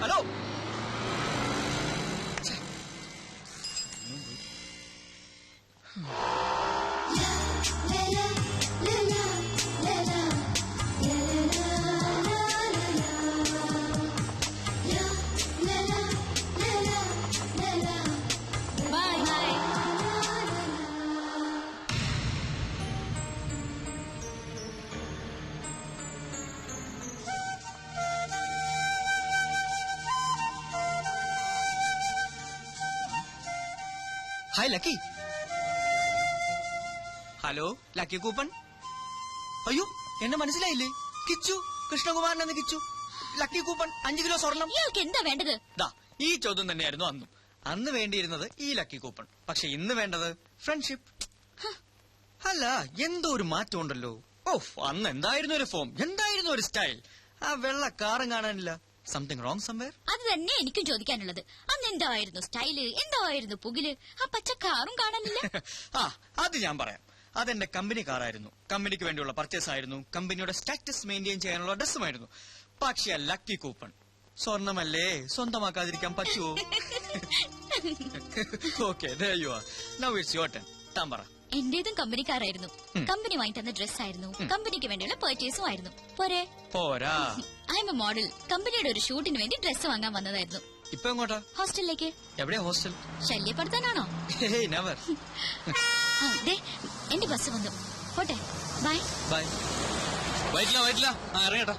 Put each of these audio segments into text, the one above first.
Hello. Hi lucky. Hello lucky coupon. അയ്യോ എന്നെ മനസ്സിലായില്ലേ? കിച്ചു, കൃഷ്ണകുമാരൻ എന്ന കിച്ചു. ലക്കി കൂപ്പൺ 5 കിലോ സ്വർണം. എന്താ വേണ്ടത്? ഈ ചോദ്യം തന്നെയായിരുന്നു അന്നും. അന്ന് വേണ്ടിയിരുന്നത് ഈ ലക്കി കൂപ്പൺ. പക്ഷെ ഇന്ന് വേണ്ടത് ഫ്രണ്ട്ഷിപ്പ്. അല്ല, എന്തോ ഒരു മാറ്റം ഉണ്ടല്ലോ. ഓഫ്, അന്ന് എന്തായിരുന്നു ഒരു ഫോം, എന്തായിരുന്നു ഒരു സ്റ്റൈൽ. ആ വെള്ള കാറും കാണാനില്ല. Something wrong somewhere. അത് തന്നെ എനിക്കും ചോദിക്കാനുള്ളത്. അന്ന് എന്തായിരുന്നു സ്റ്റൈല്, എന്തായിരുന്നു പുകില്, ആ പച്ച കാറും കാണാനില്ല. അത് ഞാൻ പറയാം. അതെന്റെ കമ്പനി കാറായിരുന്നു. കമ്പനിക്ക് വേണ്ടിയുള്ള പർച്ചേസ് ആയിരുന്നു. കമ്പനിയുടെ സ്റ്റാറ്റസ് മെയിൻറ്റെയിൻ ചെയ്യാനുള്ള ഡ്രസ്സുമായിരുന്നു. പക്ഷേ ലക്കി കൂപ്പൺ സ്വർണമല്ലേ, സ്വന്തമാക്കാതിരിക്കാൻ പറ്റുമോ? Okay, there you are. Now it's your turn. താൻ പറ. എന്റേതും കമ്പനിക്കാരായിരുന്നു. കമ്പനി വാങ്ങി തന്ന ഡ്രസ് ആയിരുന്നു. കമ്പനിക്ക് വേണ്ടിയുള്ള പർച്ചേസും ആയിരുന്നു. പോരെ? പോരാ. I M A model. കമ്പനിയുടെ ഒരു ഷൂട്ടിന് വേണ്ടി ഡ്രസ് വാങ്ങാൻ വന്നതായിരുന്നു. ഇപ്പൊ എങ്ങോട്ടാ? ഹോസ്റ്റലിലേക്ക്. എവിടെയാ ഹോസ്റ്റൽ? ശല്യപ്പെടുത്താനാണോ? നെവർ. എന്റെ ബസ് വന്നു. പോട്ടെ. Bye bye. വൈറ്റില്ല ഇറങ്ങട്ടാ.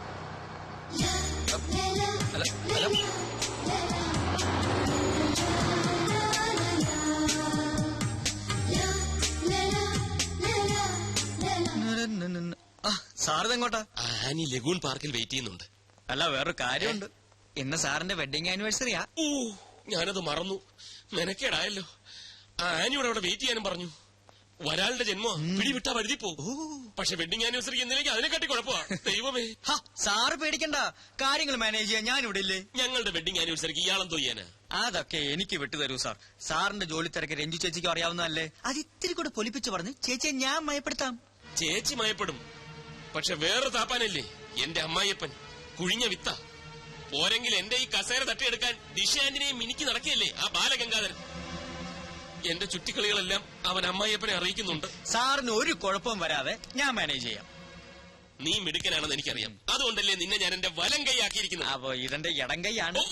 സാറിതെങ്ങോട്ടാ? ആനി ലഗൂൺ പാർക്കിൽ വെയിറ്റ് ചെയ്യുന്നുണ്ട്. അല്ല, വേറൊരു കാര്യമുണ്ട്. ഇന്ന് സാറിന്റെ വെഡിങ് ആനിവേഴ്സറിയാ. ഞാനത് മറന്നു. മെനക്കേടായല്ലോ. ആനിയോട് അവിടെ വെയിറ്റ് ചെയ്യാനും പറഞ്ഞു. ഒരാളുടെ ജന്മോ പിടിവിട്ടാ വഴുതി പോകും. പക്ഷെ വെഡിങ് ആനിവേഴ്സറിക്ക് എന്തിലേക്ക് അതിനെക്കാട്ടി കുഴപ്പമാ. ദൈവമേ. സാറ് പേടിക്കണ്ട, കാര്യങ്ങൾ മാനേജ് ചെയ്യാൻ ഞാൻ ഇവിടെ ഇല്ലേ. ഞങ്ങളുടെ വെഡിങ് ആനിവേഴ്സറിക്ക് ഇയാളെന്തോ ചെയ്യാനാ? അതൊക്കെ എനിക്ക് വിട്ടുതരൂ സാർ. സാറിന്റെ ജോലി തിരക്ക് രഞ്ജു ചേച്ചിക്ക് അറിയാവുന്നതല്ലേ. അത് ഇത്തിരി കൂടെ പൊലിപ്പിച്ച് പറഞ്ഞ് ചേച്ചിയെ ഞാൻ മയപ്പെടുത്താം. ചേച്ചി മയപ്പെടും. പക്ഷെ വേറെ താപ്പാനല്ലേ എന്റെ അമ്മായിയപ്പൻ. കുഴിഞ്ഞ വിത്ത. പോരെങ്കിൽ എന്റെ ഈ കസേര തട്ടിയെടുക്കാൻ ദിശ ആന്റിനെയും മിനിക്ക് നടക്കുകയല്ലേ ആ ബാലഗംഗാധരൻ. എന്റെ ചുറ്റിക്കളികളെല്ലാം അവൻ അമ്മായിയപ്പനെ അറിയിക്കുന്നുണ്ട്. സാറിന് ഒരു കുഴപ്പവും വരാതെ ഞാൻ മാനേജ് ചെയ്യാം. നീ മിടുക്കനാണെന്ന് എനിക്കറിയാം. അതുകൊണ്ടല്ലേ നിന്നെ ഞാൻ എന്റെ വലം കൈയാക്കിയിരിക്കുന്നത്. അപ്പൊ ഇതെന്റെ ഇടം കൈയാണ്.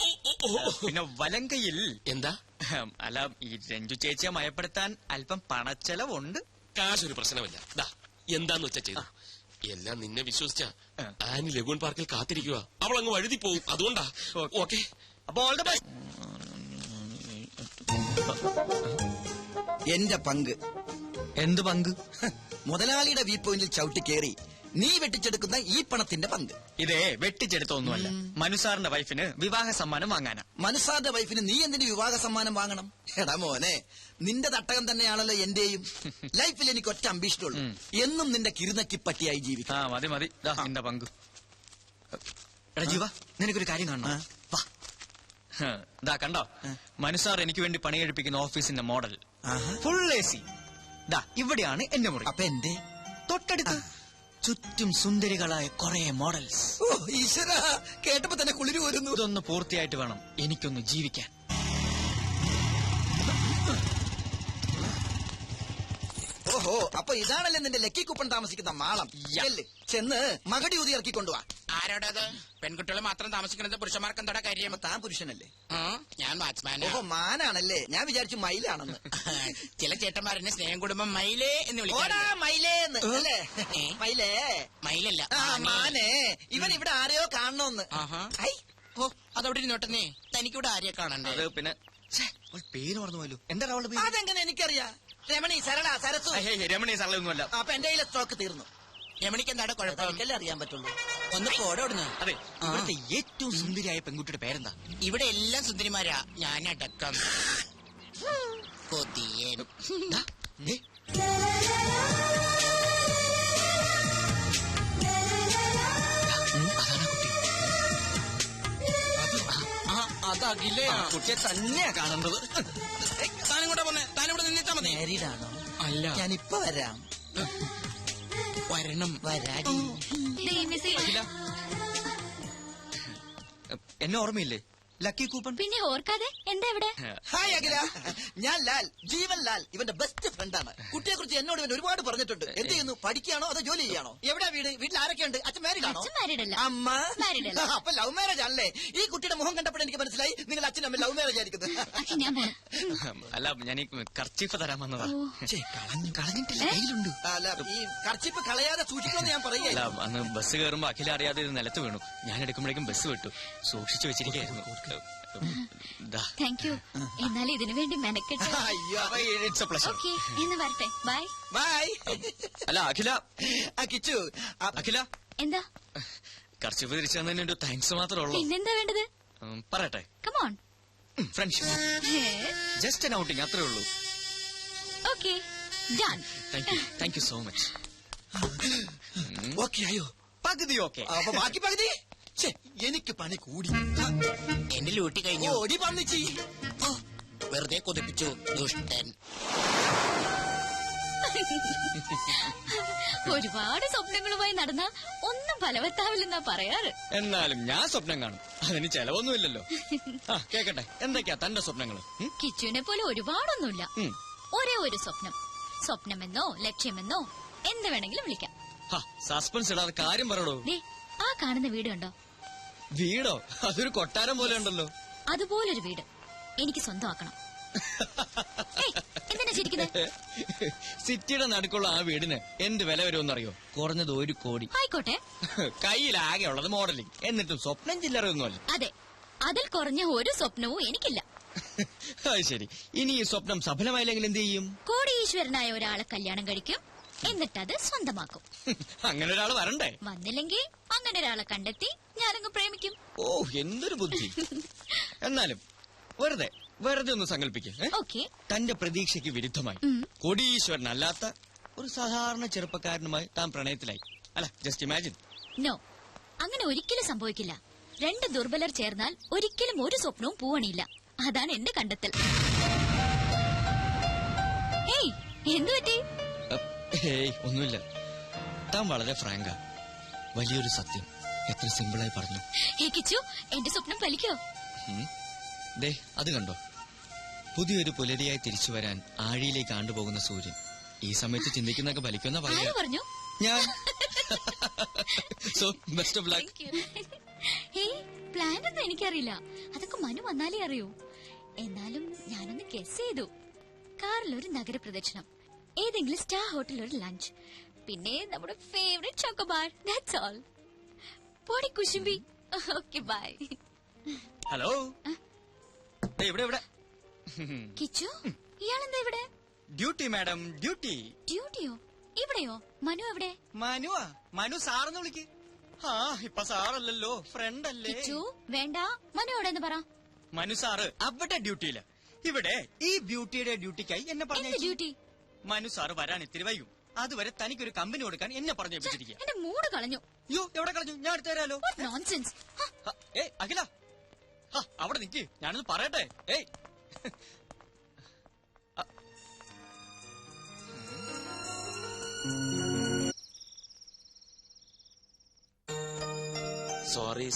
പിന്നെ വലം കൈയിൽ എന്താ? അല്ല, ഈ രഞ്ജു ചേച്ചിയെ മയപ്പെടുത്താൻ അല്പം പണച്ചെലവുണ്ട്. കാശൊരു പ്രശ്നമല്ല. എന്താന്ന് വെച്ചാ ചെയ്തു. എല്ലാം നിന്നെ വിശ്വസിച്ച ആനി ലഗൂൺ പാർക്കിൽ കാത്തിരിക്കുക. അവൾ അങ്ങ് വഴുതി പോവും. അതുകൊണ്ടാ. ഓക്കെ, അപ്പൊ ഓൾ ദ ബെസ്റ്റ്. എന്റെ പങ്ക്. എന്ത് പങ്ക്? മുതലാളിയുടെ വ്യൂ പോയിന്റിൽ ചവിട്ടി കയറി നീ വെട്ടിച്ചെടുക്കുന്ന ഈ പണത്തിന്റെ പങ്ക്. ഇതേ വെട്ടിച്ചെടുത്തൊന്നുമല്ല, മനുസാറിന്റെ വൈഫിന് വിവാഹ സമ്മാനം വാങ്ങാനാ. മനുസാറിന്റെ വൈഫിന് നീ എന്തിന് വിവാഹ സമ്മാനം വാങ്ങണം? എടാ മോനെ, നിന്റെ തട്ടകം തന്നെയാണല്ലോ എന്റെയും. ലൈഫിൽ എനിക്ക് ഒറ്റ അംബീഷനുള്ളൂ, എന്നും നിന്റെ കിരുനക്കിപ്പട്ടിയായി ജീവിക്കാം. മതി മതി, നിന്റെ പങ്ക്. എടാ ജീവ, നിനക്കൊരു കാര്യം കാണണം. വാ. കണ്ടോ, മനുസാർ എനിക്ക് വേണ്ടി പണി കഴിപ്പിക്കുന്ന ഓഫീസിന്റെ മോഡൽ ഫുൾ AC. ഇവിടെയാണ് എന്റെ മുറി. അപ്പൊ എന്റെ തൊട്ടടുത്ത് ചുറ്റും സുന്ദരികളായ കുറെ മോഡൽസ്. ഈശ്വര, കേട്ടപ്പോ തന്നെ കുളിര് വരുന്നു. ഇതൊന്ന് പൂർത്തിയായിട്ട് വേണം എനിക്കൊന്ന് ജീവിക്കാൻ. ഓഹോ, അപ്പൊ ഇതാണല്ലേ നിന്റെ ലക്കി കൂപ്പൺ താമസിക്കുന്ന മാളം. ചെന്ന് മകടി ഊതി ഇറക്കിക്കൊണ്ടുവാ. ആരോടത്? പെൺകുട്ടികൾ മാത്രം താമസിക്കുന്നത് പുരുഷന്മാർക്ക് എന്താ കാര്യം? താൻ പുരുഷനല്ലേ? ഞാൻ വാച്ച്മാൻ. ഓഹോ, മാനാണല്ലേ. ഞാൻ വിചാരിച്ചു മയിലാണെന്ന്. ചില ചേട്ടന്മാരെന്നെ സ്നേഹം കുടുംബം മയിലേ എന്ന് വിളിക്കാറുണ്ട്. മയിലേന്ന് അല്ലേ? മയിലേ മയിലല്ല, മാനേ. ഇവൻ ഇവിടെ ആരെയോ കാണണോന്ന്. ഓ, അതവിടെ ഇരുന്നോട്ടെന്നേ. തനിക്കിവിടെ ആരെയോ കാണണ്ടേ? പിന്നെ പേര് മറന്നു പോയല്ലോ. എന്താ അവളുടെ പേര്? അതെങ്ങനെ എനിക്കറിയാം. രമണി, സരള, സരസു. രമണി സരളൊന്നുമല്ല. അപ്പൊ എന്റെ കയ്യിലെ സ്റ്റോക്ക് തീർന്നു. രമണിക്ക് എന്താ കുഴപ്പം? എനിക്കല്ലേ അറിയാൻ പറ്റുള്ളൂ. ഒന്ന് പോടോടുന്നു. അതെ, ഇവിടുത്തെ ഏറ്റവും സുന്ദരിയായ പെൺകുട്ടിയുടെ പേരെന്താ? ഇവിടെ എല്ലാം സുന്ദരിമാരാ, ഞാനടക്കം. കൊതിയൻ. അതകില്ലേ കുട്ടിയെ തന്നെയാ കാണേണ്ടത്. താനും കൂടെ പോന്നെ. താനിവിടെ നിന്നിട്ടാ മതി. മാരീഡാണോ? അല്ല, ഞാനിപ്പൊ വരാം. വരണം. വരാടി. എന്നെ ഓർമ്മയില്ലേ? Lucky coupon. പിന്നെ ഓർക്കാതെ എന്താ ഇവിടെ? ഹായ് അഖില, ഞാൻ ലാൽ, ജീവൻ ലാൽ, ഇവന്റെ ബെസ്റ്റ് ഫ്രണ്ടാണ്. കുട്ടിയെ കുറിച്ച് എന്നോട് ഇവൻ ഒരുപാട് പറഞ്ഞിട്ടുണ്ട്. എന്ത് ചെയ്യുന്നു, പഠിക്കുകയാണോ അതോ ജോലി ചെയ്യാണോ? എവിടെയാ വീട്? വീട്ടിൽ ആരൊക്കെയുണ്ട്? അച്ഛൻ മാരീഡ് ആണോ? അച്ഛൻ married അല്ല. അമ്മ Married അല്ല. അപ്പൊ ലവ് മാരേജ് ആണല്ലേ? ഈ കുട്ടിയുടെ മുഖം കണ്ടപ്പോൾ എനിക്ക് മനസ്സിലായി നിങ്ങൾ അച്ഛനും അമ്മ ലവ് മാരേജ് ആയിരിക്കുന്നത്. അഖി, ഞാൻ പോണം. അല്ല, ഞാൻ ഈ കർച്ചീഫ് തരാൻ വന്നതാ. ഓ. കളഞ്ഞിട്ടില്ല, കയ്യിലുണ്ട്. അല്ല, ഈ കർച്ചിപ്പ് കളയാതെ സൂക്ഷിക്കണമെന്ന് ഞാൻ അല്ല, പറയുകയല്ല. അന്ന് ബസ് കയറുമ്പോ അഖില അറിയാതെ ഇത് നിലത്ത് വീണു. ഞാൻ എടുക്കുമ്പോഴേക്കും ബസ് വിട്ടു. സൂക്ഷിച്ചു വെച്ചിരിക്കുന്നു. Thank you. എന്നാലും ഇതിനു വേണ്ടി മെനക്കെട്ട്. അയ്യോ, ഇറ്റ്സ് എ പ്ലഷർ. ഓക്കെ, എന്ന് വരട്ടെ. ബൈ. ബൈ. അല്ല അഖില, കിച്ചു, അഖില എന്താ? കർച്ചീഫ് തിരിച്ചു തന്നതിന് ഒരു താങ്ക്സ് മാത്രമേ ഉള്ളൂ. പിന്നെന്താ വേണ്ടത്? പറയട്ടെ, come on. Friendship, just an outing, അത്രേ ഉള്ളൂ. Okay, done. Thank you so much. Okay ആയോ? പകുതി ഓക്കെ. അപ്പൊ ബാക്കി പകുതി എനിക്ക് പണി കൂടി. എന്റെ ലൂട്ടി കഴിഞ്ഞു. ഓടി പന്നിച്ചി. വെറുതെ കൊതിപ്പിച്ചു ദുഷ്ടൻ. ഒരുപാട് സ്വപ്നങ്ങളുമായി നടന്ന ഒന്നും ഫലവത്താവില്ലെന്നാ പറയാറ്. എന്നാലും ഞാൻ സ്വപ്നം കാണും, അതിന് ചെലവൊന്നുമില്ലല്ലോ. കേക്കട്ടെ, എന്തൊക്കെയാ തന്റെ സ്വപ്നങ്ങള്? കിച്ചുവിനെ പോലെ ഒരുപാടൊന്നുമില്ല. ഒരേ ഒരു സ്വപ്നം. സ്വപ്നമെന്നോ ലക്ഷ്യമെന്നോ എന്ത് വേണമെങ്കിലും വിളിക്കാം. സസ്പെൻസ് ഇടാതെ കാര്യം പറയടോ. ദേ, ആ കാണുന്ന വീട് കണ്ടോ? വീടോ? അതൊരു കൊട്ടാരം പോലെ ഉണ്ടല്ലോ. അതുപോലൊരു വീട് എനിക്ക് സ്വന്തമാക്കണം. എന്തിനാ ചിരിക്കുന്നത്? സിറ്റിയുടെ നടുക്കുള്ള ആ വീടിന് എന്ത് വില വരുമെന്നറിയോ? കുറഞ്ഞത് 1 കോടി. ആയിക്കോട്ടെ. കയ്യിലാകെ ഉള്ളത് മോഡലിംഗ്, എന്നിട്ടും സ്വപ്നം ചില്ലറയൊന്നുമല്ല. അതെ, അതിൽ കുറഞ്ഞ ഒരു സ്വപ്നവും എനിക്കില്ല. അത് ശരി. ഇനി ഈ സ്വപ്നം സഫലമായില്ലെങ്കിൽ എന്ത് ചെയ്യും? കോടീശ്വരനായ ഒരാളെ കല്യാണം കഴിക്കും, എന്നിട്ടത് സ്വന്തമാക്കും. അങ്ങനെ ഒരാൾ വരണ്ടേ? വന്നില്ലെങ്കിൽ അങ്ങനെ ഒരാളെ കണ്ടെത്തി ഞാനങ്ങ് പ്രേമിക്കും. ഓ, എന്തൊരു ബുദ്ധി. എന്നാലും വെറുതെ ഒന്ന് സങ്കല്പിക്കേ. ഓക്കെ. തന്റെ പ്രതീക്ഷയ്ക്ക് വിരുദ്ധമായി കോടീശ്വരനല്ലാത്ത ഒരു സാധാരണ ചെറുപ്പക്കാരനുമായി താൻ പ്രണയത്തിലായി. അല്ല, ജസ്റ്റ് ഇമാജിൻ. നോ, അങ്ങനെ ഒരിക്കലും സംഭവിക്കില്ല. 2 ദുർബലർ ചേർന്നാൽ ഒരിക്കലും ഒരു സ്വപ്നവും പൂവണിയില്ല. അതാണ് എന്റെ കണ്ടെത്തൽ. ഹേയ്, എന്തു പറ്റി? ഹേയ്, ഒന്നുമില്ല. താൻ വളരെ ഫ്രാങ്കാ. വലിയൊരു സത്യം എത്ര സിമ്പിളായി പറഞ്ഞു. ഹേ കിച്ചു, എന്റെ സ്വപ്നം ഫലിക്കോ? ദേ, അത് കണ്ടോ? പുതിയൊരു പുലരിയായി തിരിച്ചു വരാൻ ആഴിയിലേക്ക് ആണ്ടുപോകുന്ന സൂര്യൻ. ഈ സമയത്ത് ചിന്തിക്കുന്നൊക്കെ ഫലിക്കുന്ന ആര് പറയാ പറഞ്ഞു? ഞാൻ. So best of luck. Hey, plan ഒന്നും എനിക്കറിയില്ല. അതൊക്കെ മനു വന്നാലേ അറിയൂ. എന്നാലും ഞാനൊന്ന് ഗസ് ചെയ്തു. കാറിൽ ഒരു നഗരപ്രദക്ഷിണം, ഏതെങ്കിലും സ്റ്റാർ ഹോട്ടലിൽ ഒരു ലഞ്ച്, പിന്നെ നമ്മുടെ ഫേവറേറ്റ് ചോക്കോബാർ. That's all. പോടി കുശുമ്പി. Okay, by. ഹലോ, ഇവിടെ കിച്ചു, ഇയാളെന്താ ഇവിടെ? Duty madam, duty. ഡ്യൂട്ടിയോ? ഇവിടെയോ? മനു എവിടെ? മനു സാറെന്ന് വിളിക്ക്. ഇപ്പൊ സാറല്ലല്ലോ, ഫ്രണ്ട് അല്ലേ. കിച്ചു, വേണ്ട. മനു എവിടെന്ന് പറ. മനു സാറ് അവിടെ ഡ്യൂട്ടിയില്ല. ഇവിടെ ഈ ബ്യൂട്ടിയുടെ ഡ്യൂട്ടിക്കായി എന്നെ എന്ത് പറഞ്ഞു. ഡ്യൂട്ടി? മനു സാറ് വരാൻ ഇത്തിരി വൈകും. അതുവരെ തനിക്കൊരു കമ്പനി കൊടുക്കാൻ എന്നെ പറഞ്ഞേപ്പിച്ചിരിക്കുക. എന്റെ മൂഡ് കളഞ്ഞു. അയ്യോ, എവിടെ കളഞ്ഞു? ഞാൻ എടുത്തു തരാലോ. നോൺസെൻസ്. അഖില, അവിടെ നിക്ക്, ഞാനൊന്ന് പറയട്ടെ. സോറി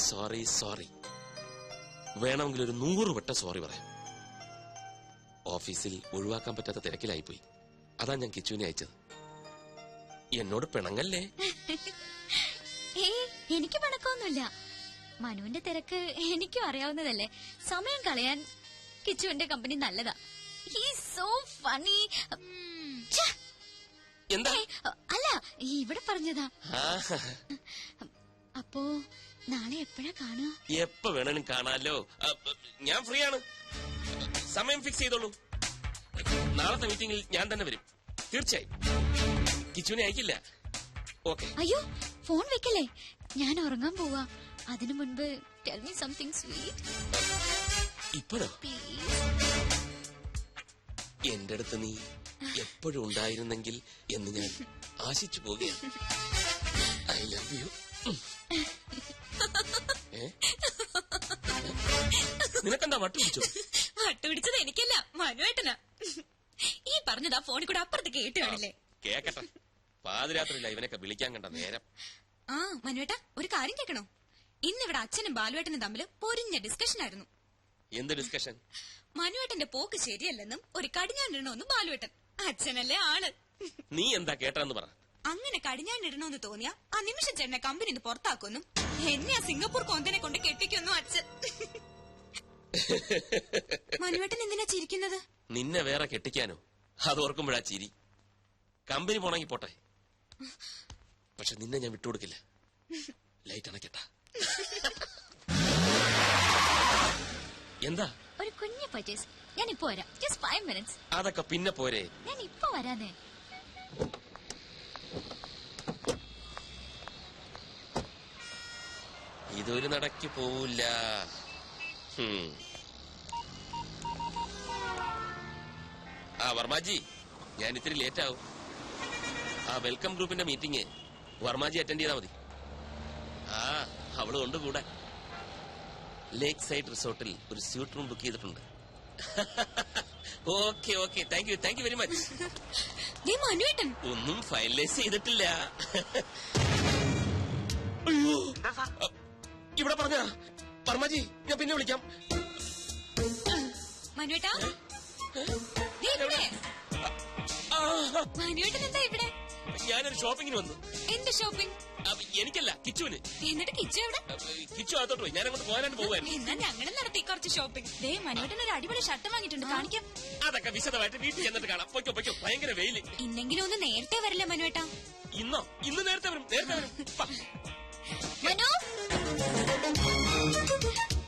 വേണമെങ്കിൽ ഒരു 100 വട്ടം സോറി പറയാം. ഓഫീസിൽ ഒഴിവാക്കാൻ പറ്റാത്ത തിരക്കിലായിപ്പോയി. അതാ ഞാൻ കിച്ചുവിനെ അയച്ചത്. എന്നോട് പിണങ്ങല്ലേ? എനിക്ക് പിണക്കൊന്നുമില്ല. മനുവിന്റെ തിരക്ക് എനിക്കും അറിയാവുന്നതല്ലേ. സമയം കളയാൻ കിച്ചുവിന്റെ കമ്പനി നല്ലതാ. He's so funny. എന്താ? അല്ല, ഇവിടെ പറഞ്ഞതാ. അപ്പോ നാളെ എപ്പോഴാ കാണുക? എപ്പോ വേണേലും കാണാലോ. ഞാൻ ഫ്രീ ആണ്. സമയം ഫിക്സ് ചെയ്തോളൂ. നാളത്തെ മീറ്റിംഗിൽ ഞാൻ തന്നെ വരും, തീർച്ചയായും. കിച്ചുവിനെ അയക്കില്ല. ഓക്കെ. അയ്യോ, ഫോൺ വെക്കല്ലേ, ഞാൻ ഉറങ്ങാൻ പോവാ. അതിനു മുൻപ് ടെൽ മീ സംതിങ് സ്വീറ്റ്. ഇപ്പോഴോ? പ്ലീസ്. എന്റെ അടുത്ത് നീ എപ്പോഴും ഉണ്ടായിരുന്നെങ്കിൽ എന്ന് ഞാൻ ആശിച്ചു പോകുകയാണ്. I love you. നിനക്കെന്താ വട്ടുപിടിച്ചോ? വട്ടുപിടിച്ചത് എനിക്കല്ല, മനുവേട്ടനാ. ഈ പറഞ്ഞതാ ഫോണിൽ കൂടെ അപ്പുറത്ത് കേട്ട് കാണില്ലേ? കേക്കട്ടെ. പാതിരാത്രിയില്ല ഇവനൊക്കെ വിളിക്കാൻ കണ്ട നേരം. മനുവേട്ട, ഒരു കാര്യം കേൾക്കണോ? ഇന്നിവിടെ അച്ഛനും ബാലുവേട്ടനും തമ്മിൽ പൊരിഞ്ഞ ഡിസ്കഷൻ ആയിരുന്നു. എന്ത് ഡിസ്കഷൻ? മനുവേട്ടന്റെ പോക്ക് ശരിയല്ലെന്നും ഒരു കടിഞ്ഞാണിടണമെന്നും ബാലുവേട്ടൻ. അച്ഛനല്ലേ ആള്. നീ എന്താ കേട്ടെന്ന് പറ. അങ്ങനെ കടിഞ്ഞാണിടണമെന്ന് തോന്നിയ ആ നിമിഷം ചേട്ടനെ കമ്പനി പുറത്താക്കുമെന്നും എന്നെ ആ സിംഗപ്പൂർ കൊന്തനെ കൊണ്ട് കെട്ടിക്കൊന്നും അച്ഛൻ. മനുവേട്ടൻ എന്തിനാ ചിരിക്കുന്നത്? നിന്നെ വേറെ കെട്ടിക്കാനോ? അത് ഓർക്കുമ്പോഴാ ചിരി. കമ്പനി പോണെങ്കി പോട്ടെ, പക്ഷെ നിന്നെ ഞാൻ വിട്ടുകൊടുക്കില്ല. ലൈറ്റ് അണക്കട്ടാ. എന്താ ഒരു കുഞ്ഞു പർച്ചേസ്. ഞാൻ ഇപ്പൊ വരാം. Just 5 minutes. അതൊക്കെ പിന്നെ പോരെ. ഞാൻ ഇപ്പൊ വരാന്നേ. ഇതൊരു നടക്ക് പോവില്ല. ആ വർമാജി, ഞാൻ ഇത്തിരി ലേറ്റ് ആവും. ആ വെൽക്കം ഗ്രൂപ്പിന്റെ മീറ്റിംഗ് വർമാജി അറ്റൻഡ് ചെയ്താൽ മതി. ആ അവള് കൊണ്ട് കൂടെ ലേക്ക് സൈഡ് റിസോർട്ടിൽ ഒരു സ്യൂട്ട് റൂം ബുക്ക് ചെയ്തിട്ടുണ്ട്. Okay okay, thank you very much. ഒന്നും ഫൈനലൈസ് ചെയ്തിട്ടില്ല. അയ്യോ, ഇവിടെ പറഞ്ഞ വർമാജി, ഞാൻ പിന്നെ വിളിക്കാം. മനുവേട്ടാ, മനുവേട്ടൻ എന്താ ഇവിടെ? ഞാനൊരു ഷോപ്പിങ്ങിന് വന്നു. എന്ത് ഷോപ്പിംഗ്? എനിക്കല്ല, കിച്ചുവിന്. എന്നിട്ട് കിച്ചു എവിടെ? കിച്ചു അകത്തോട്ട് പോയി. ഞാൻ അങ്ങോട്ട് പോകാനായിട്ട് പോവായിരുന്നു. എന്നാ ഞങ്ങളും നടത്തി കുറച്ച് ഷോപ്പിംഗ്. മനുവേട്ടൻ ഒരു അടിപൊളി ഷർട്ട് വാങ്ങിയിട്ടുണ്ട്, കാണിക്കാം. അതൊക്കെ വിശദമായിട്ട് വീട്ടിൽ ചെന്നിട്ട് കാണാം. പൊയ്ക്കോ, ഭയങ്കര വെയില്. ഇന്നെങ്കിലും ഒന്ന് നേരത്തെ വരില്ല മനുവേട്ടാ? ഇന്ന് നേരത്തെ വരും. മനു,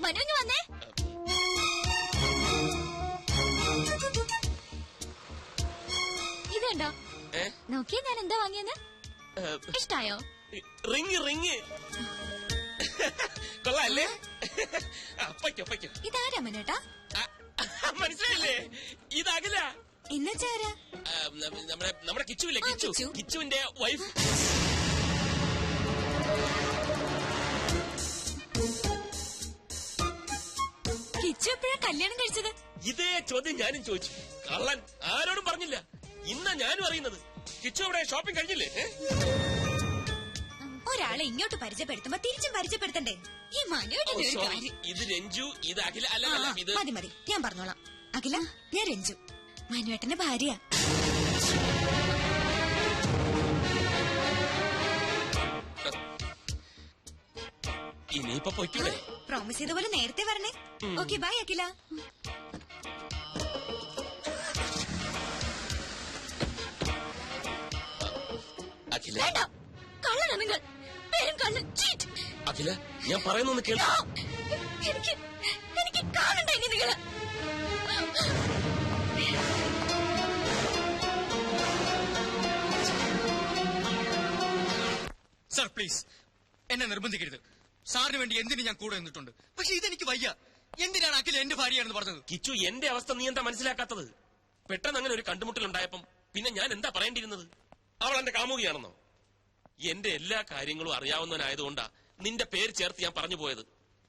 മനു വന്നേ. ഇത് കണ്ടോ? നോക്കിയേ ഞാൻ എന്താ വാങ്ങിയെന്ന്. ഇഷ്ടായോ? റിങ് കൊള്ളാല്ലേ? പൊയ്ക്കോ. ഇതാരാ മനുവേട്ടാ? മനസ്സിലായില്ലേ? ഇതാകില്ല. എന്നുവെച്ചാരാ? നമ്മുടെ കിച്ചുവില്ലേ, കിച്ചുവിന്റെ വൈഫ്. കിച്ചു എപ്പോഴാ കല്യാണം കഴിച്ചത്? ഇതേ ചോദ്യം ഞാനും ചോദിച്ചു. കള്ളൻ ആരോടും പറഞ്ഞില്ല. ഇന്നാ ഞാനും അറിയുന്നത്. കിച്ചു അവിടെ ഷോപ്പിംഗ് കഴിഞ്ഞില്ലേ? ഒരാളെ ഇങ്ങോട്ട് പരിചയപ്പെടുത്തുമ്പോ തിരിച്ചും പരിചയപ്പെടുത്തണ്ടേ? ഈ മനുവേട്ടന്റെ ഒരു കാര്യം. ഇത് രഞ്ജു, ഇത് അഖില. അല്ല, ഇത് മതി, ഞാൻ പറഞ്ഞോളാം. അഖില, ഞാൻ രഞ്ജു, മനുവേട്ടന്റെ ഭാര്യ. ഇനിയിപ്പൊ പൊയ്ക്കൂടെ? പ്രോമിസ് ചെയ്ത പോലെ നേരത്തെ വരണേ. ഓക്കെ, ബൈ അഖില. അഖില, കള്ളനാ നിങ്ങൾ. പേരും കള്ളൻ. അഖില, ഞാൻ പറയുന്നൊന്ന് കേൾക്കൂ. എനിക്ക് കാണണ്ട ഇനി നിങ്ങള്. സർ പ്ലീസ്, എന്നെ നിർബന്ധിക്കരുത്. സാറിന് വേണ്ടി എന്തിനു ഞാൻ കൂടെ നിന്നിട്ടുണ്ട്. പക്ഷെ ഇതെനിക്ക് വയ്യ. എന്തിനാണ് അഖില എന്റെ ഭാര്യയാണെന്ന് പറഞ്ഞത്? കിച്ചു, എന്റെ അവസ്ഥ നീ എന്താ മനസ്സിലാക്കാത്തത്? പെട്ടെന്ന് അങ്ങനെ ഒരു കണ്ടുമുട്ടലുണ്ടായപ്പം പിന്നെ ഞാൻ എന്താ പറയേണ്ടിയിരുന്നത്? അവൾ എന്റെ കാമുകിയാണെന്നോ? എന്റെ എല്ലാ കാര്യങ്ങളും അറിയാവുന്നവനായതുകൊണ്ടാ നിന്റെ പേര് ചേർത്ത് ഞാൻ പറഞ്ഞു പോയത്.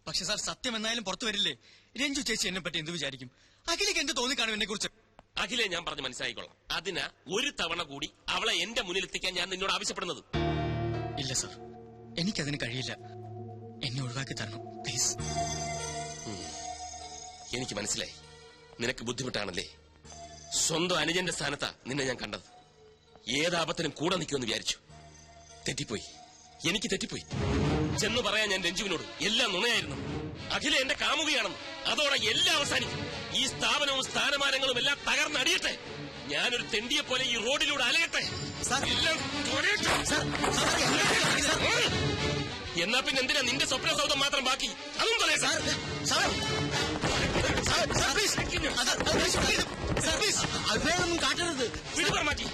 പക്ഷെ സാർ, സത്യം എന്നായാലും പുറത്തു വരില്ലേ? രഞ്ജു ചേച്ചി എന്നെ പറ്റി എന്ത് വിചാരിക്കും? അഖിലേക്ക് എന്ത് തോന്നിക്കാണും എന്നെ കുറിച്ച്? അഖിലെ, ഞാൻ പറഞ്ഞ് മനസ്സിലായിക്കൊള്ളാം. അതിനാ ഒരു തവണ കൂടി അവളെ എന്റെ മുന്നിൽ എത്തിക്കാൻ ഞാൻ നിന്നോട് ആവശ്യപ്പെടുന്നത്. ഇല്ല സാർ, എനിക്കതിന് കഴിയില്ല. എന്നെ ഒഴിവാക്കി തരണം പ്ലീസ്. എനിക്ക് മനസ്സിലായി, നിനക്ക് ബുദ്ധിമുട്ടാണല്ലേ. സ്വന്തം അനുജന്റെ സ്ഥാനത്താ നിന്നെ ഞാൻ കണ്ടത്. ഏതാപത്തിനും കൂടെ നിൽക്കുമെന്ന് വിചാരിച്ചു. തെറ്റിപ്പോയി, എനിക്ക് തെറ്റിപ്പോയി. ചെന്ന് പറയാൻ ഞാൻ രഞ്ജുവിനോട് എല്ലാം നുണയായിരുന്നു. അഖില എന്റെ കാമുകയാണെന്ന്. അതോടെ എല്ലാം അവസാനിക്കും. ഈ സ്ഥാപനവും സ്ഥാനമാനങ്ങളും എല്ലാം തകർന്നടിയട്ടെ. ഞാനൊരു തെണ്ടിയെ പോലെ ഈ റോഡിലൂടെ അലയട്ടെ. എല്ലാം എന്നാ പിന്നെ എന്തിനാ നിന്റെ സ്വപ്ന സൗധം മാത്രം ബാക്കി? അതും പറയാം. കാട്ടരുത്. മാറ്റി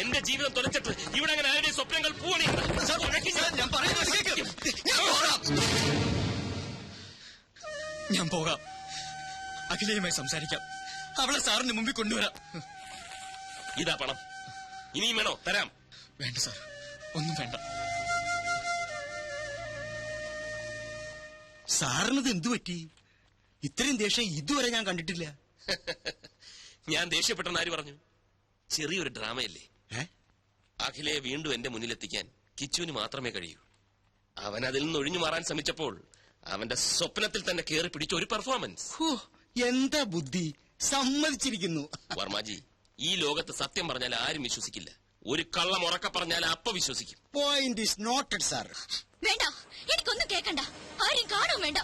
എന്റെ ജീവിതം തുലച്ചിട്ട് ഇവിടെ അങ്ങനെ ആരുടെ സ്വപ്നങ്ങൾ പൂവണിയുണ്ട്. ഞാൻ പോകാം. അഖിലയുമായി സംസാരിക്കാം. അവളെ സാറിന് മുമ്പിൽ കൊണ്ടുവരാം. ഇതാ പണം. ഇനിയും വേണോ? തരാം. വേണ്ട സാർ, ഒന്നും വേണ്ട. സാറിനത് എന്തു പറ്റി? ഇത്രയും ദേഷ്യം ഇതുവരെ ഞാൻ കണ്ടിട്ടില്ല. ഞാൻ ദേഷ്യപ്പെട്ടെന്ന് ആര് പറഞ്ഞു? ചെറിയൊരു ഡ്രാമയല്ലേ. അഖിലയെ വീണ്ടും എന്റെ മുന്നിലെത്തിക്കാൻ കിച്ചുവിന് മാത്രമേ കഴിയൂ. അവൻ അതിൽ നിന്ന് ഒഴിഞ്ഞു മാറാൻ ശ്രമിച്ചപ്പോൾ അവന്റെ സ്വപ്നത്തിൽ തന്നെ കയറി പിടിച്ച ഒരു പെർഫോമൻസ്. എന്താ ബുദ്ധി, സമ്മതിച്ചിരിക്കുന്നു. വർമാജി, ഈ ലോകത്ത് സത്യം പറഞ്ഞാൽ ആരും വിശ്വസിക്കില്ല. ഒരു കള്ളം ഉറക്കെ പറഞ്ഞാൽ അപ്പ വിശ്വസിക്കും. Point is noted sir. വേണ്ട, എനിക്കൊന്നും കേക്കണ്ട, ആരും കാണും വേണ്ട.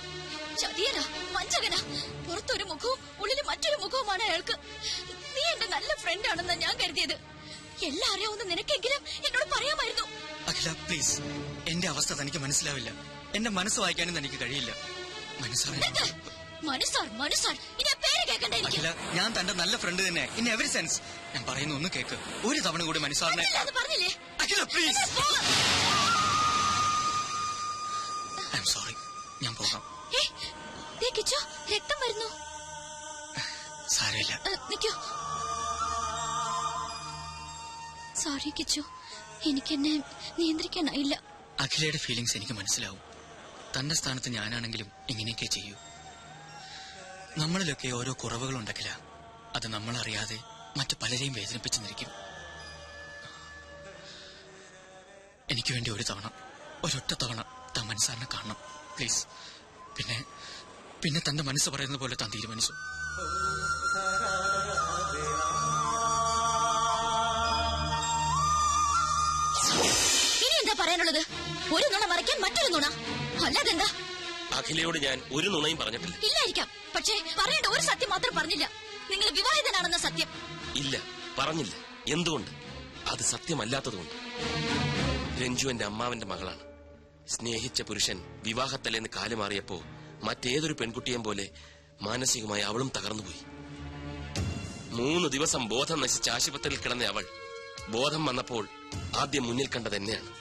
ചതിയനാ, വഞ്ചകനാ, പുറത്തൊരു മുഖവും ഉള്ളിൽ മറ്റൊരു മുഖവുമാണ് അയാൾക്ക്. നീ എന്റെ നല്ല ഫ്രണ്ട് ആണെന്നാ ഞാൻ കരുതിയത്. എല്ലാം അറിയാവുന്ന നിനക്കെങ്കിലും എന്നോട് പറയാമായിരുന്നു. അഖില പ്ലീസ്, എന്റെ അവസ്ഥ തനിക്ക് മനസ്സിലാവില്ല. എന്റെ മനസ്സ് വായിക്കാനും തനിക്ക് കഴിയില്ല. മനസ്സാർ ഇനി പേര് കേൾക്കണ്ട എനിക്ക്. അഖില, ഞാൻ തന്റെ നല്ല ഫ്രണ്ട് തന്നെ ഇൻ എവറി സെൻസ്. ഞാൻ പറയുന്ന ഒന്ന് കേക്ക്. ഒരു തവണ കൂടി മനസ്സാറിനെ. അത് പറഞ്ഞില്ലേ? അഖില പ്ലീസ്. ഐ എം സോറി, ഞാൻ പോകാം. കിച്ചോ, രക്തം വരുന്നു. സാരമില്ല, നിക്കോ. സോറി കിച്ചു, എനിക്കെന്നെ നിയന്ത്രിക്കാനായില്ല. അഖിലയുടെ ഫീലിങ്സ് എനിക്ക് മനസ്സിലാവും. തന്റെ സ്ഥാനത്ത് ഞാനാണെങ്കിലും ഇങ്ങനെയൊക്കെ ചെയ്യൂ. നമ്മളിലൊക്കെ ഓരോ കുറവുകളുണ്ടക്കില്ല. അത് നമ്മളറിയാതെ മറ്റു പലരെയും വേദനിപ്പിച്ചെന്നിരിക്കും. എനിക്ക് വേണ്ടി ഒരു തവണ, ഒരൊറ്റ തവണ താൻ മനസ്സാറിനെ കാണണം പ്ലീസ്. പിന്നെ തന്റെ മനസ്സ് പറയുന്നത് പോലെ താൻ തീരുമാനിച്ചു. ഇനി എന്താ പറയാനുള്ളത്? ഒരു നുണ മറയ്ക്കാൻ മറ്റൊരു നുണ, അല്ലാതെന്താ? അഖിലയോട് ഞാൻ ഒരു നുണയും പറഞ്ഞിട്ടില്ല. ഇല്ലായിരിക്കാം, പക്ഷേ പറയേണ്ട ഒരു സത്യം മാത്രം പറഞ്ഞില്ല. നിങ്ങൾ വിവാഹിതനാണെന്ന സത്യം. ഇല്ല, പറഞ്ഞില്ല. എന്തുകൊണ്ട്? അത് സത്യമല്ലാത്തതുകൊണ്ട്. രഞ്ജു എന്റെ അമ്മാവന്റെ മകളാണ്. സ്നേഹിച്ച പുരുഷൻ വിവാഹത്തലേന്ന് കാലുമാറിയപ്പോ മറ്റേതൊരു പെൺകുട്ടിയെയും പോലെ മാനസികമായി അവളും തകർന്നുപോയി. 3 ദിവസം ബോധം നശിച്ച ആശുപത്രിയിൽ കിടന്ന അവൾ ബോധം വന്നപ്പോൾ ആദ്യം മുന്നിൽ കണ്ടത് എന്നെയാണ്.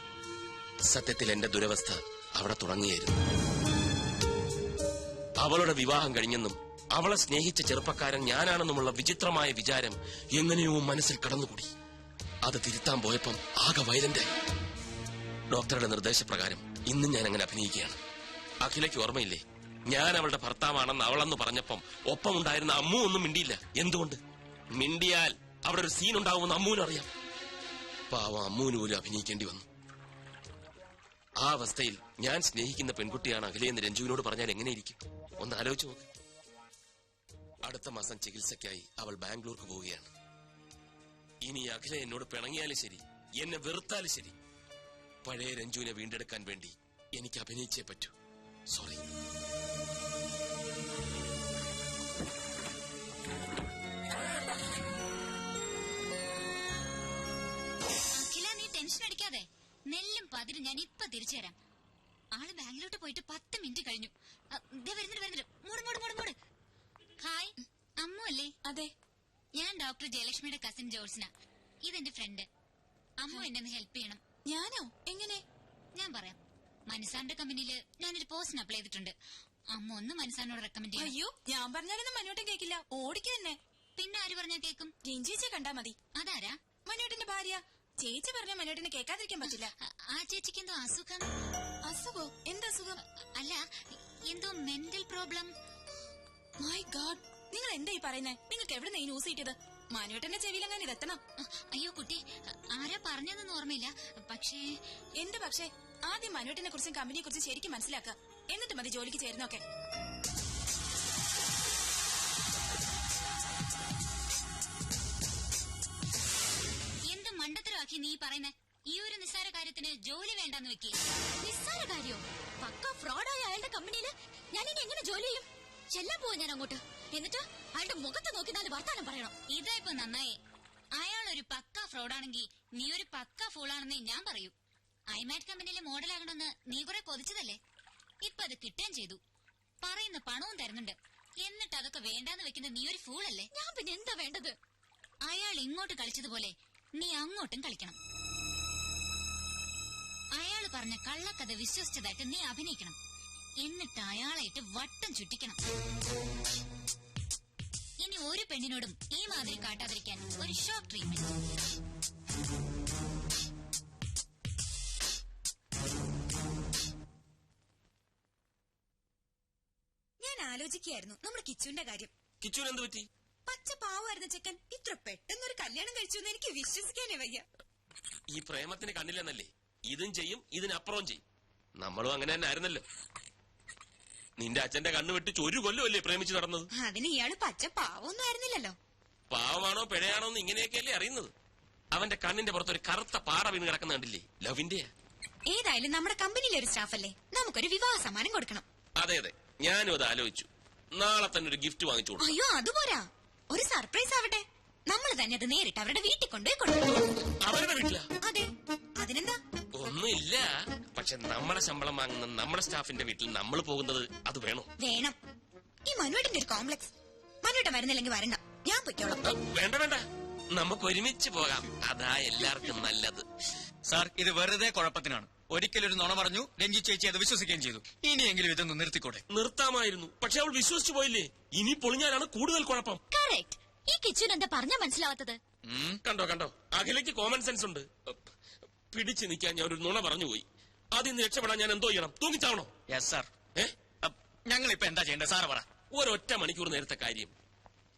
സത്യത്തിൽ എന്റെ ദുരവസ്ഥ അവിടെ തുടങ്ങിയായിരുന്നു. അവളുടെ വിവാഹം കഴിഞ്ഞെന്നും അവളെ സ്നേഹിച്ച ചെറുപ്പക്കാരൻ ഞാനാണെന്നുമുള്ള വിചിത്രമായ വിചാരം എങ്ങനെയോ മനസ്സിൽ കടന്നുകൂടി. അത് തിരുത്താൻ പോയപ്പം ആകെ വയലന്റായി. ഡോക്ടറുടെ നിർദ്ദേശപ്രകാരം ഇന്നും ഞാൻ അങ്ങനെ അഭിനയിക്കുകയാണ്. അഖിലയ്ക്ക് ഓർമ്മയില്ലേ, ഞാൻ അവളുടെ ഭർത്താവാണെന്ന് അവളെന്ന് പറഞ്ഞപ്പം ഒപ്പം ഉണ്ടായിരുന്ന അമ്മു ഒന്നും മിണ്ടിയില്ല. എന്തുകൊണ്ട്? മിണ്ടിയാൽ അവിടെ ഒരു സീൻ ഉണ്ടാവുമെന്ന് അമ്മുവിനറിയാം. പാവം അമ്മുവിന് പോലും അഭിനയിക്കേണ്ടി വന്നു. ആ അവസ്ഥയിൽ ഞാൻ സ്നേഹിക്കുന്ന പെൺകുട്ടിയാണ് അഖിലയെന്ന് രഞ്ജുവിനോട് പറഞ്ഞാൽ എങ്ങനെയിരിക്കും? ഒന്ന് ആലോചിച്ച് നോക്ക്. അടുത്ത മാസം ചികിത്സയ്ക്കായി അവൾ ബാംഗ്ലൂർക്ക് പോവുകയാണ്. ഇനി അഖില എന്നോട് പിണങ്ങിയാലും ശരി, എന്നെ വെറുത്താലും ശരി, പഴയ രഞ്ജുവിനെ വീണ്ടെടുക്കാൻ വേണ്ടി എനിക്ക് അഭിനയിച്ചേ പറ്റൂ. സോറി. അഖില, നീ ടെൻഷൻ അടിക്കാതെ. നെല്ലും പതിരും ഞാൻ ഇപ്പൊ തിരിച്ചു തരാം. ആള് ബാംഗ്ലൂട്ട് പോയിട്ട് 10 മിനിറ്റ് കഴിഞ്ഞു. വരുന്നുണ്ട്. മൂട്. ഹായ്, അമ്മു അല്ലേ? അതെ, ഞാൻ ഡോക്ടർ ജയലക്ഷ്മിയുടെ കസിൻ ജോൾസിന. ഇതെന്റെ ഫ്രണ്ട്. അമ്മു എന്നെ ഒന്ന് ഹെൽപ്പ് ചെയ്യണം. ഞാനോ? എങ്ങനെ? ഞാൻ പറയാം. മനസാറിന്റെ കമ്പനിയിൽ ഞാനൊരു പോസ്റ്റിന് അപ്ലൈ ചെയ്തിട്ടുണ്ട്. അമ്മ ഒന്ന് മനസാറിനോട് റെക്കമെൻഡ് ചെയ്യും. അയ്യോ, ഞാൻ പറഞ്ഞാലൊന്നും മനോട്ടം കേക്കില്ല. ഓടിക്ക് തന്നെ. പിന്നെ ആര് പറഞ്ഞാ കേക്കും? രഞ്ജിയെ കണ്ടാ മതി. അതാരാ? മനോട്ടിന്റെ ഭാര്യ. ചേച്ചി പറഞ്ഞ മനോട്ടിനെ കേൾക്കാതിരിക്കാൻ പറ്റില്ല. ആ ചേച്ചിക്ക് എന്തോ അസുഖം. അസുഖോ? എന്തസുഖം? അല്ല, എന്തോ മെന്റൽ പ്രോബ്ലം. മൈ ഗാഡ്, നിങ്ങൾ എന്താ ഈ പറയുന്നേ? നിങ്ങൾക്ക് എവിടെ ഈ ന്യൂസ് കിട്ടിയത്? മനോട്ടന്റെ ചെവിയിലെങ്ങാൻ ഇതെത്തണം. അയ്യോ കുട്ടി, ആരാ പറഞ്ഞതെന്ന് ഓർമ്മയില്ല. പക്ഷേ എന്ത് പക്ഷേ? ആദ്യം മനോട്ടിനെ കുറിച്ചും കമ്പനിയെ കുറിച്ചും ശരിക്കും മനസ്സിലാക്കുക. എന്നിട്ട് മതി ജോലിക്ക് ചേരുന്നൊക്കെ. എന്ത് മണ്ടത്തരമാക്കി നീ പറയുന്നേ? ഈ ഒരു നിസ്സാര കാര്യത്തിന് ജോലി വേണ്ടെന്ന് വെക്കി. നിസ്സാര കാര്യോ? പക്ക ഫ്രോഡായ അയാളുടെ കമ്പനിയില് ഞാൻ ഇനി എങ്ങനെ ജോലി ചെയ്യും? ചെല്ലാൻ പോവാ ഞാൻ അങ്ങോട്ട്. എന്നിട്ട് അയാളുടെ മുഖത്ത് നോക്കി 4 വർത്താനം പറയണം. ഇതാ ഇപ്പൊ നന്നായി. അയാൾ ഒരു പക്ക ഫ്രോഡാണെങ്കിൽ നീ ഒരു പക്ക ഫൂളാണെന്നേ ഞാൻ പറയൂ. ഐമാറ്റ് കമ്പനിയിലെ മോഡലാകണമെന്ന് നീ കുറെ കൊതിച്ചതല്ലേ? ഇപ്പൊ അത് കിട്ടുകയും ചെയ്തു. പറയുന്ന പണവും തരുന്നുണ്ട്. എന്നിട്ട് അതൊക്കെ വേണ്ടാന്ന് വെക്കുന്ന നീ ഒരു ഫൂളല്ലേ? ഞാൻ പിന്നെ എന്താ വേണ്ടത്? അയാൾ ഇങ്ങോട്ട് കളിച്ചതുപോലെ നീ അങ്ങോട്ടും കളിക്കണം. അയാൾ പറഞ്ഞ കള്ളക്കഥ വിശ്വസിച്ചതായിട്ട് നീ അഭിനയിക്കണം. എന്നിട്ട് അയാളായിട്ട് വട്ടം ചുറ്റിക്കണം. ഇനി ഒരു പെണ്ണിനോടും ഈ മാതിരി കാട്ടാതിരിക്കാൻ ഒരു ഷോക്ക് ട്രീറ്റ്മെന്റ്. ഞാൻ ആലോചിക്കുകയായിരുന്നു നമ്മുടെ കിച്ചുവിന്റെ കാര്യം. കിച്ചുവിന് എന്ത് പറ്റി? പച്ച പാവായിരുന്ന ചെക്കൻ ഇത്ര പെട്ടെന്നൊരു കല്യാണം കഴിച്ചു എന്ന് എനിക്ക് വിശ്വസിക്കാനേ വയ്യ. ഈ പ്രേമത്തിന് കണ്ണില്ലെന്നല്ലേ? ഇതും ചെയ്യും, ഇതിനപ്പുറവും ചെയ്യും. നമ്മളും അങ്ങനെ തന്നെ ആയിരുന്നല്ലോ. നിന്റെ അച്ഛന്റെ കണ്ണു വെട്ടിച്ച് 1 കൊല്ലമല്ലേ പ്രേമിച്ച് നടന്നത്. അതിന് ഇയാള് പച്ച പാവൊന്നും ആയിരുന്നില്ലല്ലോ. പാവമാണോ പിഴയാണോ എന്ന് ഇങ്ങനെയൊക്കെയല്ലേ അറിയുന്നത്. അവന്റെ കണ്ണിന്റെ പുറത്തൊരു കറുത്ത പാറ വീണ് കിടക്കുന്ന കണ്ടില്ലേ? ലവിന്റെയാ. ഏതായാലും നമ്മുടെ കമ്പനിയിലെ ഒരു സ്റ്റാഫല്ലേ, നമുക്കൊരു വിവാഹ സമ്മാനം കൊടുക്കണം. അതെ അതെ, ഞാനും അത് ആലോചിച്ചു. നാളെ തന്നെ ഒരു ഗിഫ്റ്റ് വാങ്ങിച്ചു കൊടുക്കും. അയ്യോ അതുപോരാ, ഒരു സർപ്രൈസ് ആവട്ടെ. നമ്മൾ തന്നെ അത് നേരിട്ട് അവരുടെ വീട്ടിൽ കൊണ്ടുപോയി കൊടുക്കണം. അവരുടെ വീട്ടിലാ? അതെ, അതിനെന്താ? ഒന്നുമില്ല, പക്ഷെ നമ്മുടെ ശമ്പളം വാങ്ങുന്ന നമ്മുടെ സ്റ്റാഫിന്റെ വീട്ടിൽ നമ്മൾ പോകുന്നത് അത് വേണോ? വേണം. ഈ മനുവേട്ടന്റെ ഒരു കോംപ്ലക്സ്. മനുവേട്ടൻ വരുന്നില്ലെങ്കിൽ വരണ്ട, ഞാൻ പൊയ്ക്കോളാം. വേണ്ട വേണ്ട, നമുക്ക് ഒരുമിച്ച് പോകാം. അതാ എല്ലാവർക്കും നല്ലത്. സാർ, ഇത് വെറുതെ കുഴപ്പത്തിനാണ്. ഒരിക്കലൊരു നുണ പറഞ്ഞു, രഞ്ജി ചേച്ചി അത് വിശ്വസിക്കുകയും ചെയ്തു. ഇനിയെങ്കിലും ഇതൊന്ന് നിർത്തിക്കൂടെ? നിർത്താമായിരുന്നു, പക്ഷെ അവൾ വിശ്വസിച്ചു പോയില്ലേ. ഇനി പൊളിഞ്ഞാലാണ് കൂടുതൽ കുഴപ്പം. കറക്റ്റ്. ഈ കിച്ചുൻ എന്താ പറഞ്ഞാ മനസ്സിലാവാത്തത്? കണ്ടോ കണ്ടോ, അഖിലയ്ക്ക് കോമൺ സെൻസ് ഉണ്ട്. പിടിച്ചു നിൽക്കാൻ ഞാൻ ഒരു നുണ പറഞ്ഞുപോയി. അതിൽ നിന്ന് രക്ഷപ്പെടാൻ ഞാൻ എന്തോ ചെയ്യണം? തൂങ്ങിച്ചാവണോ? Yes sir. ഏ, ഞങ്ങൾ ഇപ്പൊ എന്താ ചെയ്യേണ്ടത് സാറ് പറ. ഒരൊറ്റ മണിക്കൂർ നേരത്തെ കാര്യം.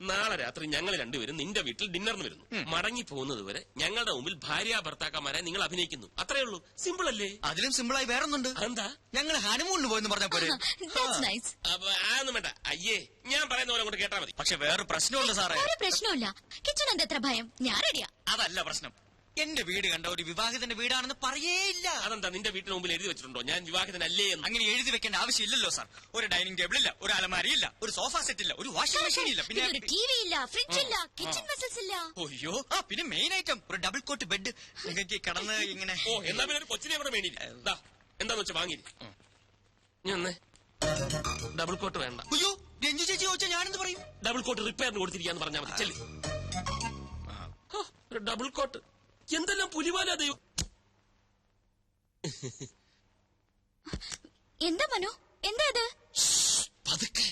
നാളെ രാത്രി ഞങ്ങൾ രണ്ടുപേരും നിന്റെ വീട്ടിൽ ഡിന്നറിന് വരുന്നു. മടങ്ങി പോകുന്നത് വരെ ഞങ്ങളുടെ മുമ്പിൽ ഭാര്യ ഭർത്താക്കന്മാരെ നിങ്ങൾ അഭിനയിക്കുന്നു. അത്രേ ഉള്ളൂ. സിമ്പിൾ അല്ലേ? അതിലും സിമ്പിളായി വേറൊന്നുണ്ട്. എന്താ? ഞങ്ങൾ ഹണിമൂണിന് പോയെന്ന് പറഞ്ഞ പോലെ. That's nice. അതൊന്നും വേണ്ട. അയ്യേ, ഞാൻ പറയുന്ന പോലെ അങ്ങോട്ട് കേട്ടാ മതി. പക്ഷെ വേറെ പ്രശ്നമുണ്ട് സാറേ. ഒരു പ്രശ്നമില്ല. കിച്ചുൻ എന്താ എത്ര ഭയം? ഞാൻ റെഡിയാ. അതല്ല പ്രശ്നം. എന്റെ വീട് കണ്ട ഒരു വിവാഹിതന്റെ വീടാണെന്ന് പറയേയില്ല. അതെന്താ, നിന്റെ വീട്ടിന് മുമ്പിൽ എഴുതി വെച്ചിട്ടുണ്ടോ ഞാൻ വിവാഹിതനല്ലേ എന്ന്? അങ്ങനെ എഴുതി വെക്കേണ്ട ആവശ്യമില്ലല്ലോ സാർ. ഒരു ഡൈനിങ് ടേബിൾ ഇല്ല, ഒരു അലമാരി ഇല്ല, ഒരു സോഫ സെറ്റ് ഇല്ല, ഒരു വാഷിംഗ് മെഷീൻ ഇല്ല, പിന്നെ ഒരു ടി വി ഇല്ല, ഫ്രിഡ്ജ് ഇല്ല, കിച്ചൺ വെസൽസ് ഇല്ല. അയ്യോ, പിന്നെ മെയിൻ ഐറ്റം ഒരു ഡബിൾ കോട്ട് ബെഡ്. നിങ്ങൾക്ക് കിടന്ന് ഇങ്ങനെ. ഓ, എന്നാ പിന്നെ ഒരു കൊച്ചിനെ അവിടെ വേണിയില്ല. എന്താന്ന് വെച്ചാ വാങ്ങി. ഞാൻ ഡബിൾ കോട്ട് വേണ്ട. അയ്യോ, രഞ്ജു ചേച്ചി ചോദിച്ചാൽ ഞാനെന്ത് പറയും? ഡബിൾ കോട്ട് റിപ്പയറിന് കൊടുത്തിരിക്കാന്ന് പറഞ്ഞാൽ മതി. ചെല്ലി. ഒരു ഡബിൾ കോട്ട് എന്തെല്ലാം പുലിവാല ദൈവം. എന്താ മനു, എന്താ ഇത്? പതുക്കെ,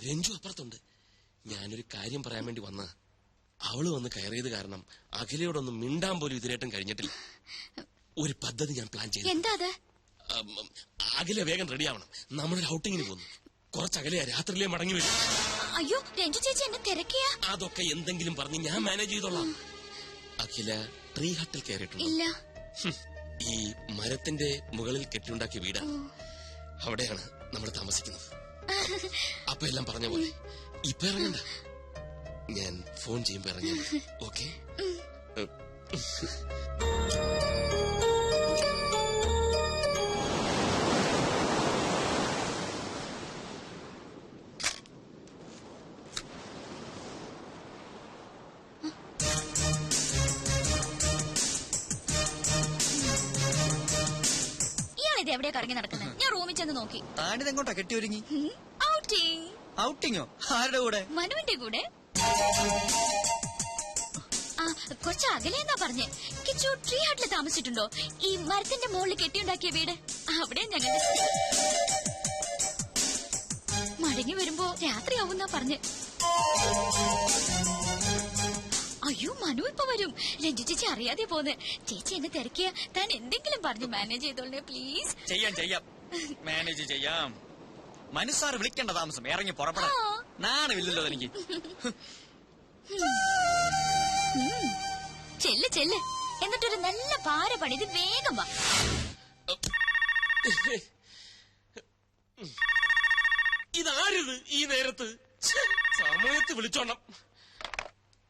രഞ്ജു അപ്പുറത്തുണ്ട്. ഞാനൊരു കാര്യം പറയാൻ വേണ്ടി വന്ന അവള് വന്ന് കയറിയത് കാരണം അഖിലയോടൊന്നും മിണ്ടാൻ പോലും ഇതിനായിട്ടും കഴിഞ്ഞിട്ടില്ല. ഒരു പദ്ധതി ഞാൻ പ്ലാൻ ചെയ്തു. എന്താ അത്? അഖില വേഗം റെഡി ആവണം. നമ്മളൊരു ഔട്ടിങ്ങിന് പോകുന്നു. കുറച്ചകലെയാ, രാത്രിയിലേ മടങ്ങി വരും. അയ്യോ, രഞ്ജു ചേച്ചി എന്നെ തിരക്കിയാ? അതൊക്കെ എന്തെങ്കിലും പറഞ്ഞ് ഞാൻ മാനേജ് ചെയ്തോളാം. അഖില ട്രീ ഹട്ടിൽ കയറിയിട്ടുണ്ട്. ഇല്ല. ഈ മരത്തിന്റെ മുകളിൽ കെട്ടിയുണ്ടാക്കിയ വീടാ. അവിടെയാണ് നമ്മൾ താമസിക്കുന്നത്. അപ്പൊ എല്ലാം പറഞ്ഞ പോലെ ഇപ്പൊ ഇറങ്ങണ്ട, ഞാൻ ഫോൺ ചെയ്യുമ്പോ ഇറങ്ങി. ഓക്കെ? ഇത് എവിടെയാ കറങ്ങി നടക്കുന്നത്? ഞാൻ റൂമിൽ ചെന്ന് നോക്കി. താനിതെങ്ങോട്ടാ കെട്ടി ഒരുങ്ങി? ഔട്ടിങ്. ഔട്ടിങ്ങോ? ആരുടെ കൂടെ? മനുവിന്റെ കൂടെ. ആ, കുറച്ച് അകലെയെന്നാ പറഞ്ഞേ. കിച്ചു ട്രീ ഹട്ടിൽ താമസിച്ചിട്ടുണ്ടോ? ഈ മരത്തിന്റെ മുകളിൽ കെട്ടിയുണ്ടാക്കിയ വീട്, അവിടെ ഞങ്ങളുടെ സ്ഥിതി. മടങ്ങി വരുമ്പോ രാത്രിയാവുന്നാ പറഞ്ഞ്. അയ്യോ, മനു ഇപ്പൊ വരും. രഞ്ജു ചേച്ചി അറിയാതെ പോന്ന്. ചേച്ചി എന്നെ തിരക്കിയ താൻ എന്തെങ്കിലും പറഞ്ഞ് മാനേജ് ചെയ്തോളേ പ്ലീസ്. ചെയ്യാം, മാനേജ് ചെയ്യാം. മനസ്സാറ് വിളിക്കേണ്ട താമസം, ഇറങ്ങി പുറപ്പെടാം. നാണമില്ലല്ലോ എനിക്ക്. ചെല്ല് എന്നിട്ടൊരു നല്ല പാര പണിത് വേഗം വാ. ഇതാരിത് ഈ നേരത്ത്? സമയത്ത് വിളിച്ചോണം.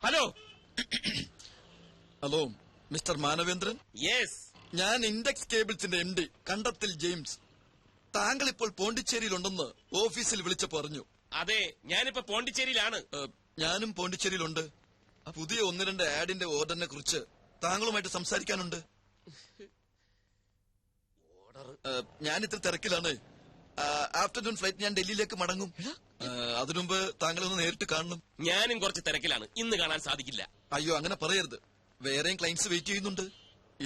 Hello hello, mister Manavendran. Yes, ഞാൻ ഇൻഡെക്സ് കേബിൾസിന്റെ MD കണ്ടത്തിൽ ജെയിംസ്. താങ്കൾ ഇപ്പോൾ പോണ്ടിച്ചേരിയിലുണ്ടെന്ന് ഓഫീസിൽ വിളിച്ചു പറഞ്ഞു. അതെ, ഞാനിപ്പോ പോണ്ടിച്ചേരിയിലാണ്. ഞാനും പോണ്ടിച്ചേരിയിലുണ്ട്. പുതിയ 1-2 ആഡിന്റെ ഓർഡറിനെ കുറിച്ച് താങ്കളുമായിട്ട് സംസാരിക്കാനുണ്ട്. ഞാൻ ഇത്ര തിരക്കിലാണ്. ആഫ്റ്റർനൂൺ ഫ്ലൈറ്റ് ഞാൻ ഡൽഹിയിലേക്ക് മടങ്ങും. അതിനുമുമ്പ് താങ്കളൊന്ന് നേരിട്ട് കാണണം. ഞാനും കുറച്ച് തിരക്കിലാണ്, ഇന്ന് കാണാൻ സാധിക്കില്ല. അയ്യോ, അങ്ങനെ പറയരുത്. വേറെയും ക്ലയന്റ്സ് വെയിറ്റ് ചെയ്യുന്നുണ്ട്.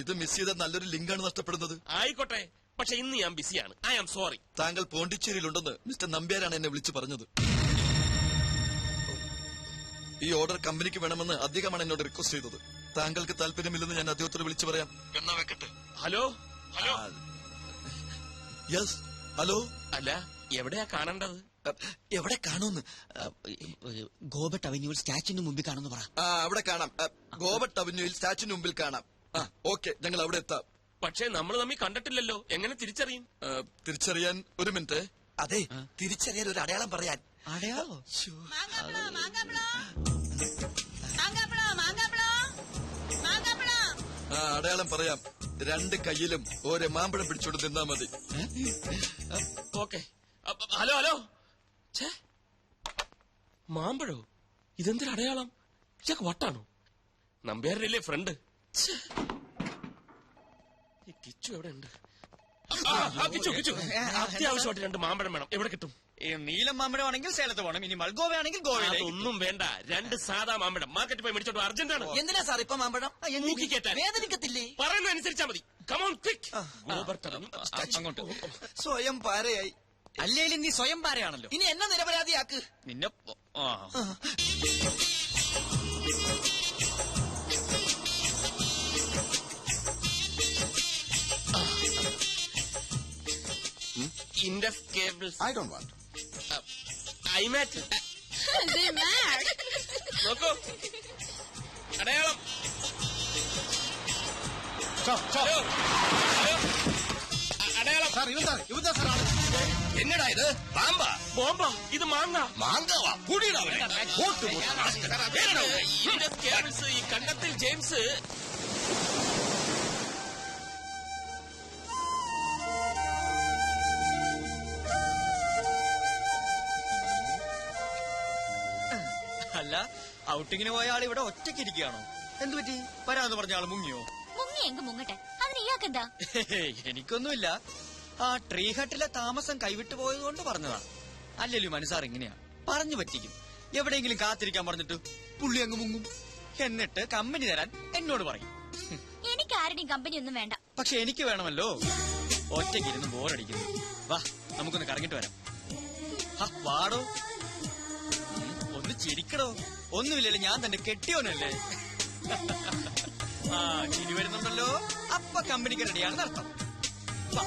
ഇത് മിസ് ചെയ്ത നല്ലൊരു ലിങ്കാണ് നഷ്ടപ്പെടുന്നത്. ആയിക്കോട്ടെ, പക്ഷെ ഇന്ന് ഞാൻ ബിസിയാണ്. I am sorry. താങ്കൾ പോണ്ടിച്ചേരിയിലുണ്ടെന്ന് മിസ്റ്റർ നമ്പ്യാരാണ് എന്നെ വിളിച്ചു പറഞ്ഞത്. ഈ ഓർഡർ കമ്പനിക്ക് വേണമെന്ന് അദ്ദേഹമാണ് എന്നോട് റിക്വസ്റ്റ് ചെയ്തത്. താങ്കൾക്ക് താല്പര്യമില്ലെന്ന് ഞാൻ അദ്ദേഹത്തോട് വിളിച്ചു പറയാം. എന്നാ വെക്കട്ടെ. Hello hello. Yes, hello. അല്ല, എവിടെയാ കാണേണ്ടത്? എവിടെ കാണുമെന്ന്? ഗോബട്ട് അവന്യൂവിൽ സ്റ്റാച്യുവിന് മുമ്പിൽ കാണുന്നു പറ. അവിടെ കാണാം. ഗോബട്ട് അവന്യൂവിൽ സ്റ്റാച്യുവിന് മുമ്പിൽ കാണാം. ഓക്കെ, ഞങ്ങൾ അവിടെ എത്താം. പക്ഷേ നമ്മൾ തമ്മിൽ കണ്ടിട്ടില്ലല്ലോ, എങ്ങനെ തിരിച്ചറിയും? തിരിച്ചറിയാൻ ഒരു മിനിറ്റ്. അതെ തിരിച്ചറിയാൻ ഒരു അടയാളം പറയാൻ. അടയാളോ? ആ അടയാളം പറയാം. 2 കയ്യിലും ഓരോ മാമ്പഴം പിടിച്ചോണ്ട് നിന്നാ മതി. ഓക്കെ. Hello hello. മാമ്പഴോ? ഇതെന്തൊരു അടയാളം? ഇതൊക്കെ വട്ടാണോ? നമ്പ്യാരല്ലേ ഫ്രണ്ട്? ഈ കിച്ചു എവിടെ ഉണ്ട്? കിച്ചു കിച്ചു, അത്യാവശ്യമായിട്ട് 2 മാമ്പഴം വേണം. എവിടെ കിട്ടും? നീലം മാമ്പഴമാണെങ്കിൽ സേലത്ത് പോകണം, ഇനി മൽഗോവയാണെങ്കിൽ ഗോവയിൽ. അതൊന്നും വേണ്ട, 2 സാധാ മാമ്പഴം മാർക്കറ്റിൽ പോയി മേടിച്ചോട്ട്. അർജന്റാണ്. എന്തിനാ സാർ ഇപ്പൊ മാമ്പഴം? മൂക്കിക്കേറ്റാൻ. വേദനിക്കത്തില്ലേ? പറയുന്നത് അനുസരിച്ചാ മതി. Come on quick. അങ്ങോട്ട്. സ്വയം പാരയായി. അല്ലേലും നീ സ്വയം പാരയാണല്ലോ. ഇനി എന്നെ നിരപരാധിയാക്ക്. നിന്നെ Indus cables. I don't want. I'm at. നോക്കൂ, അടയാളം. Hello, hello. അടയാളം. സാർ ഇവന്താ സാറാണ്. എന്നടാ ഇത്? പാമ്പാ? ബോംബാ? ഇത് മാങ്ങ. മാങ്കവാ കൂടിയിടാ. ഇൻഡസ് കേബിൾസ്, ഈ കണ്ടത്തിൽ ജെയിംസ്. അല്ല, ഔട്ടിങ്ങിന് പോയ ആൾ ഇവിടെ ഒറ്റയ്ക്ക് ഇരിക്കുകയാണോ? എന്തു പറ്റി? വരാന്ന് പറഞ്ഞ ആള് മുങ്ങിയോ? മുങ്ങി എങ്ക മുങ്ങട്ടെ, അതിന് ഇയാക്കെന്താ? എനിക്കൊന്നുമില്ല. ആ ട്രീ ഹട്ടിലെ താമസം കൈവിട്ടു പോയതുകൊണ്ട് പറഞ്ഞതാ. അല്ലല്ലോ മനസ്സാർ ഇങ്ങനെയാ, പറഞ്ഞു പറ്റിക്കും. എവിടെയെങ്കിലും കാത്തിരിക്കാൻ പറഞ്ഞിട്ട് പുള്ളി അങ്ങ് മുങ്ങും. എന്നിട്ട് കമ്പനി തരാൻ എന്നോട് പറയും. എനിക്ക് ആരുടെയും കമ്പനി ഒന്നും വേണ്ട. പക്ഷെ എനിക്ക് വേണമല്ലോ. ഒറ്റയ്ക്കിരുന്ന് ബോറടിക്കുന്നു. വാ, നമുക്കൊന്ന് കറങ്ങിട്ട് വരാം. വാടോ, ഒന്ന് ചിരിക്കടോ. ഒന്നുമില്ലല്ലോ, ഞാൻ തന്നെ കെട്ടിയോനല്ലേ. ചിരി വരുന്നുണ്ടല്ലോ. അപ്പൊ കമ്പനിക്ക് റെഡിയാണെന്ന് അർത്ഥം. വാ.